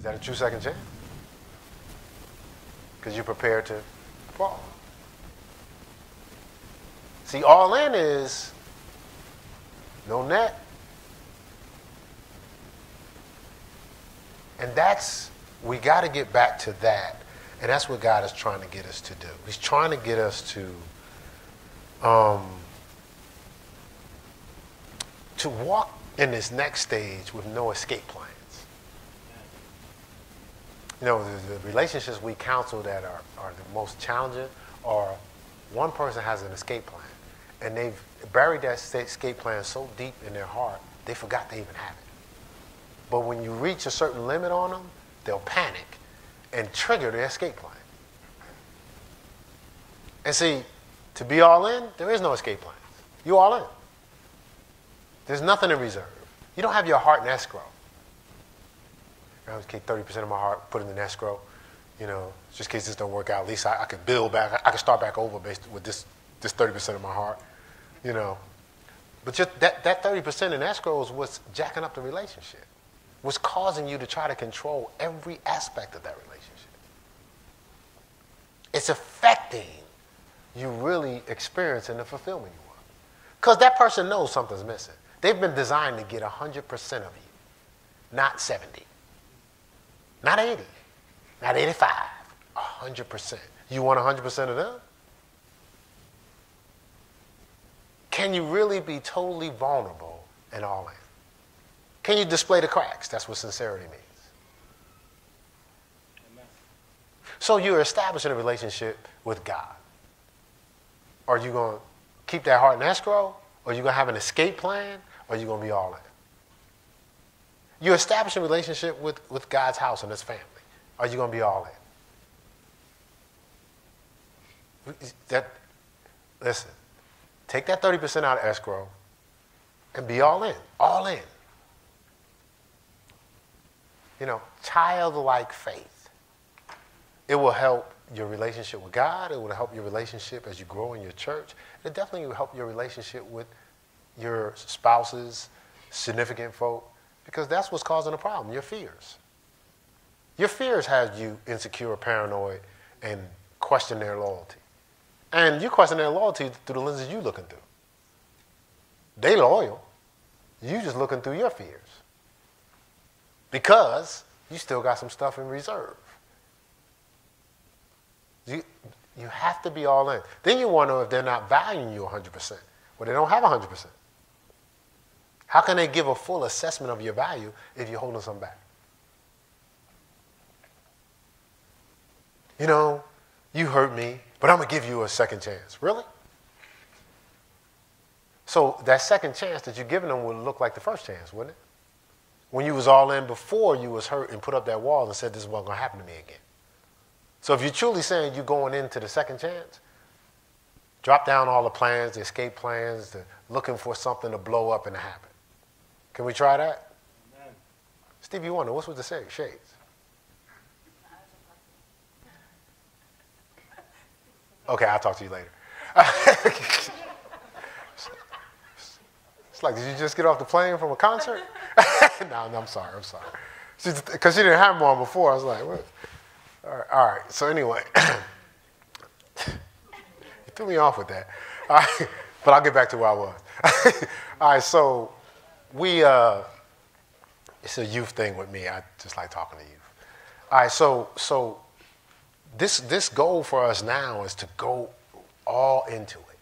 Is that a true second chance? Because you're prepared to fall. See, all in is no net. And we got to get back to that. And that's what God is trying to get us to do. He's trying to get us to walk in this next stage with no escape plans. You know, the relationships we counsel that are the most challenging are one person has an escape plan, and they've buried that escape plan so deep in their heart, they forgot they even have it. But when you reach a certain limit on them, they'll panic and trigger the escape plan. And see, to be all in, there is no escape plans. You all in. There's nothing in reserve. You don't have your heart in escrow. I would keep 30% of my heart, put it in escrow. You know, just in case this don't work out, at least I could build back. I could start back over based with this 30% of my heart. You know, but just that 30% in escrow is what's jacking up the relationship. What's causing you to try to control every aspect of that relationship. It's affecting you really experiencing the fulfillment you want. Because that person knows something's missing. They've been designed to get 100% of you, not 70. Not 80, not 85, 100%. You want 100% of them? Can you really be totally vulnerable and all in? Can you display the cracks? That's what sincerity means. Amen. So you're establishing a relationship with God. Are you going to keep that heart in escrow? Or are you going to have an escape plan? Or are you going to be all in? You're establishing a relationship with God's house and his family. Are you going to be all in? Listen, take that 30% out of escrow and be all in. All in. You know, childlike faith. It will help your relationship with God. It will help your relationship as you grow in your church. It definitely will help your relationship with your spouses, significant folk. Because that's what's causing the problem, your fears. Your fears have you insecure, paranoid, and question their loyalty. And you question their loyalty through the lenses you're looking through. They loyal. You just looking through your fears. Because you still got some stuff in reserve. You have to be all in. Then you wonder if they're not valuing you 100%. Well, they don't have 100%. How can they give a full assessment of your value if you're holding some back? You know, you hurt me, but I'm going to give you a second chance. Really? So that second chance that you're giving them would look like the first chance, wouldn't it? When you was all in before you was hurt and put up that wall and said this is what's going to happen to me again. So if you're truly saying you're going into the second chance, drop down all the plans, the escape plans, the looking for something to blow up and to happen. Can we try that? Amen. Stevie Wonder, what's with the shades? Okay, I'll talk to you later. It's like, did you just get off the plane from a concert? No, I'm sorry. Because she didn't have them on before. I was like, what? All right. So anyway, you threw me off with that. All right, but I'll get back to where I was. All right, so it's a youth thing with me. I just like talking to youth. All right, so this goal for us now is to go all into it.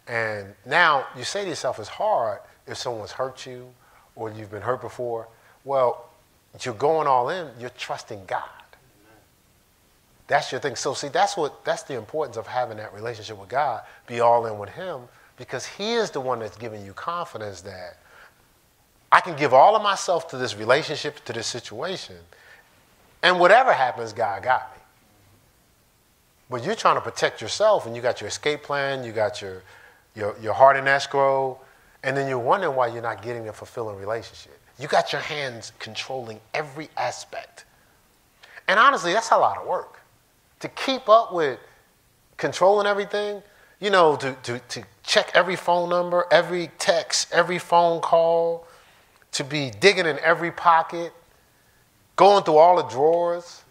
And now you say to yourself, it's hard if someone's hurt you or you've been hurt before. Well, you're going all in, you're trusting God. That's your thing. So see, that's the importance of having that relationship with God, be all in with him, because he is the one that's giving you confidence that I can give all of myself to this relationship, to this situation, and whatever happens, God got me. But you're trying to protect yourself, and you got your escape plan, you got your heart in escrow, and then you're wondering why you're not getting a fulfilling relationship. You got your hands controlling every aspect. And honestly, that's a lot of work. To keep up with controlling everything, you know, to check every phone number, every text, every phone call, to be digging in every pocket, going through all the drawers.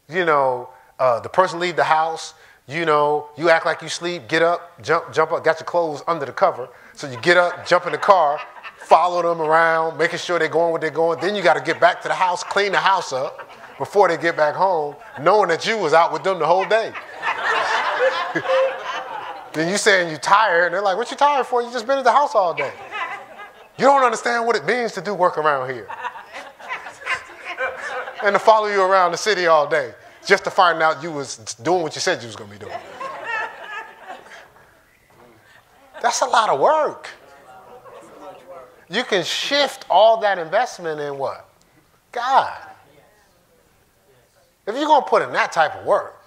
You know, the person leave the house. You know, you act like you sleep, get up, jump up, got your clothes under the cover. So you get up, jump in the car, follow them around, making sure they're going where they're going. Then you got to get back to the house, clean the house up before they get back home, knowing that you was out with them the whole day. Then you saying you tired, and they're like, what you tired for? You just been at the house all day. You don't understand what it means to do work around here. And to follow you around the city all day just to find out you was doing what you said you was going to be doing. That's a lot of work. You can shift all that investment in what? God. If you're going to put in that type of work,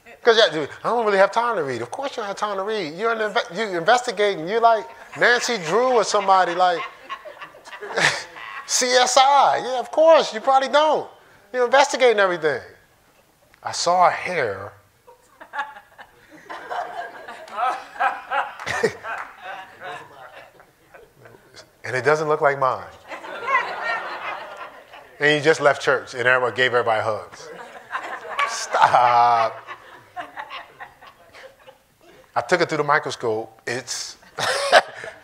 because I don't really have time to read. Of course you don't have time to read. You're investigating. You're like Nancy Drew or somebody like CSI. Yeah, of course. You probably don't. You're investigating everything. I saw a hair. And it doesn't look like mine. And you just left church and everyone gave everybody hugs. Stop. I took it through the microscope. It's,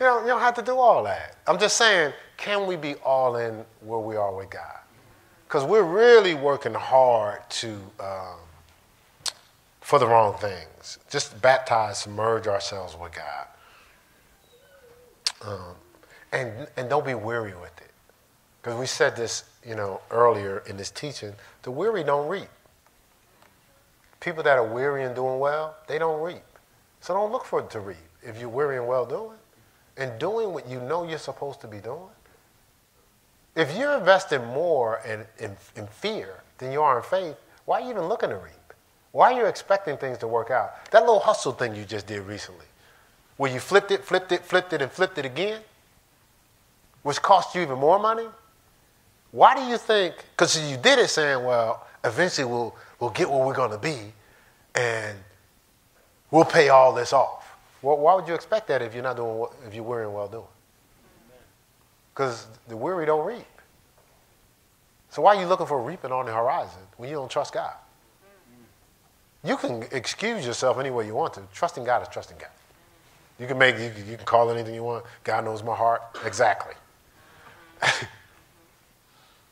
you don't have to do all that. I'm just saying, can we be all in where we are with God? Because we're really working hard for the wrong things. Just baptize, submerge ourselves with God. And don't be weary with it. Because we said this, earlier in this teaching, the weary don't reap. People that are weary and doing well, they don't reap. So don't look for it to reap. If you're weary and well doing, and doing what you know you're supposed to be doing. If you're investing more in fear than you are in faith, why are you even looking to reap? Why are you expecting things to work out? That little hustle thing you just did recently, where you flipped it, and flipped it again, which cost you even more money? Why do you think, because you did it saying, well, eventually we'll get where we're going to be, and we'll pay all this off. Well, why would you expect that if you're not doing if you're weary and well doing? Because the weary don't reap. So why are you looking for reaping on the horizon when you don't trust God? You can excuse yourself any way you want to. Trusting God is trusting God. You can call it anything you want. God knows my heart. Exactly.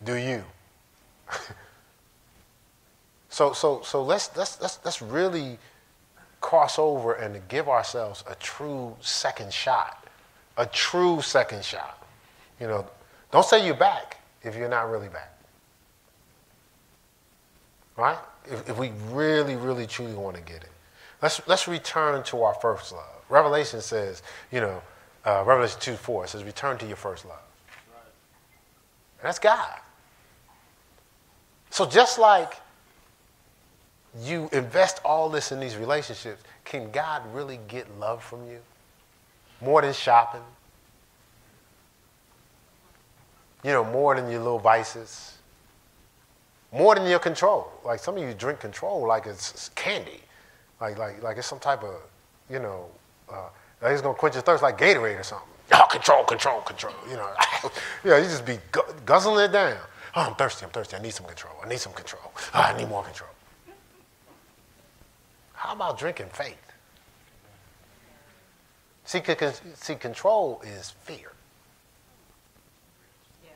Do you? So let's really cross over and to give ourselves a true second shot. A true second shot. Don't say you're back if you're not really back. Right? If we really, really, truly want to get it. Let's return to our first love. Revelation says, Revelation 2:4 says, return to your first love. And that's God. So just like you invest all this in these relationships, can God really get love from you? More than shopping? More than your little vices? More than your control. Like some of you drink control like it's candy. Like it's some type of, like it's going to quench your thirst like Gatorade or something. Oh, control. You just be guzzling it down. Oh, I'm thirsty. I need some control. Oh, I need more control. How about drinking faith? See, control is fear. Yeah.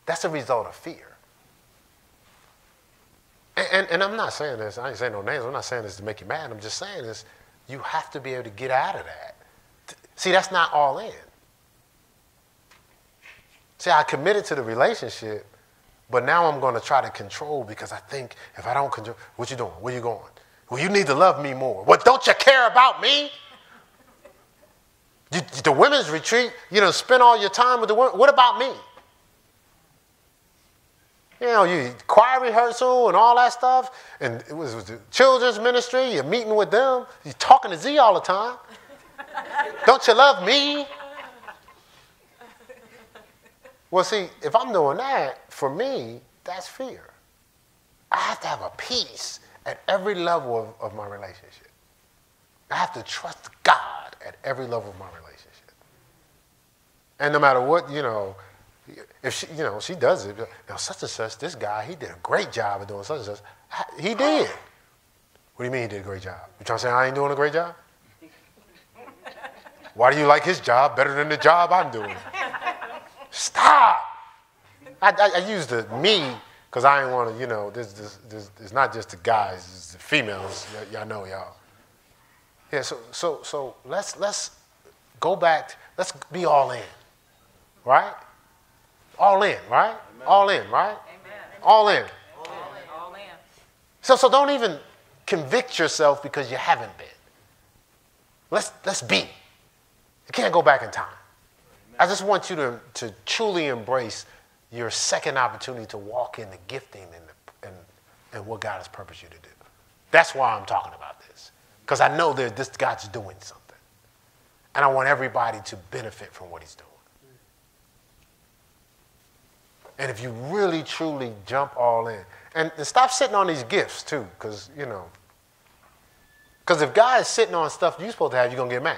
That's a result of fear. And I'm not saying this, I ain't saying no names, I'm not saying this to make you mad, I'm just saying this, you have to be able to get out of that. See, that's not all in. See, I committed to the relationship, but now I'm going to try to control because I think if I don't control, what you doing? Where you going? Well, you need to love me more. What, don't you care about me? The women's retreat, spend all your time with the women. What about me? You choir rehearsal and all that stuff, and it was the children's ministry, you're meeting with them, you're talking to Z all the time. Don't you love me? Well, see, if I'm doing that, for me, that's fear. I have to have a peace at every level of my relationship. I have to trust God at every level of my relationship. And no matter what, If she, she does it. Such and such, this guy, he did a great job of doing such and such. He did. What do you mean he did a great job? You trying to say I ain't doing a great job? Why do you like his job better than the job I'm doing? Stop. I use the me because I ain't want to, it's not just the guys, it's the females. Y'all know y'all. Yeah, so let's go back. Let's be all in, right? All in, right? Amen. All in, right? Amen. All in. All in. So don't even convict yourself because you haven't been. Let's be. You can't go back in time. Amen. I just want you to truly embrace your second opportunity to walk in the gifting and what God has purposed you to do. That's why I'm talking about this. Because I know that this God's doing something. And I want everybody to benefit from what he's doing. And if you really, truly jump all in. And stop sitting on these gifts, too. Because, because if God is sitting on stuff you're supposed to have, you're going to get mad.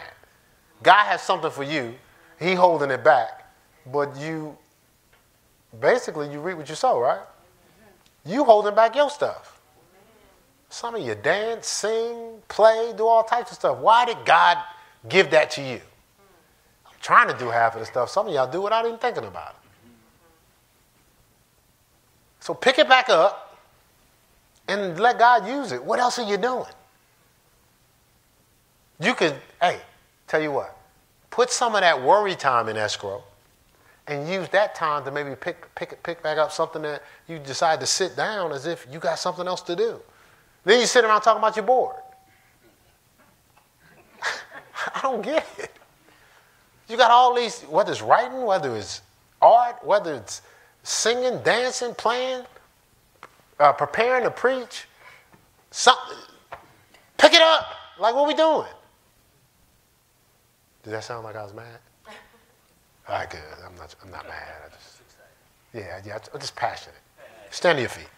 God has something for you. He holding it back. But you reap what you sow, right? You holding back your stuff. Some of you dance, sing, play, do all types of stuff. Why did God give that to you? I'm trying to do half of the stuff. Some of y'all do without even thinking about it. So pick it back up and let God use it. What else are you doing? You could, tell you what, put some of that worry time in escrow and use that time to maybe pick back up something that you decide to sit down as if you got something else to do. Then you sit around talking about your board. I don't get it. You got all these, whether it's writing, whether it's art, whether it's singing, dancing, playing, preparing to preach. Something. Pick it up. Like, what we doing? Did that sound like I was mad? All right, good. I'm not mad. I'm just passionate. Stand to your feet.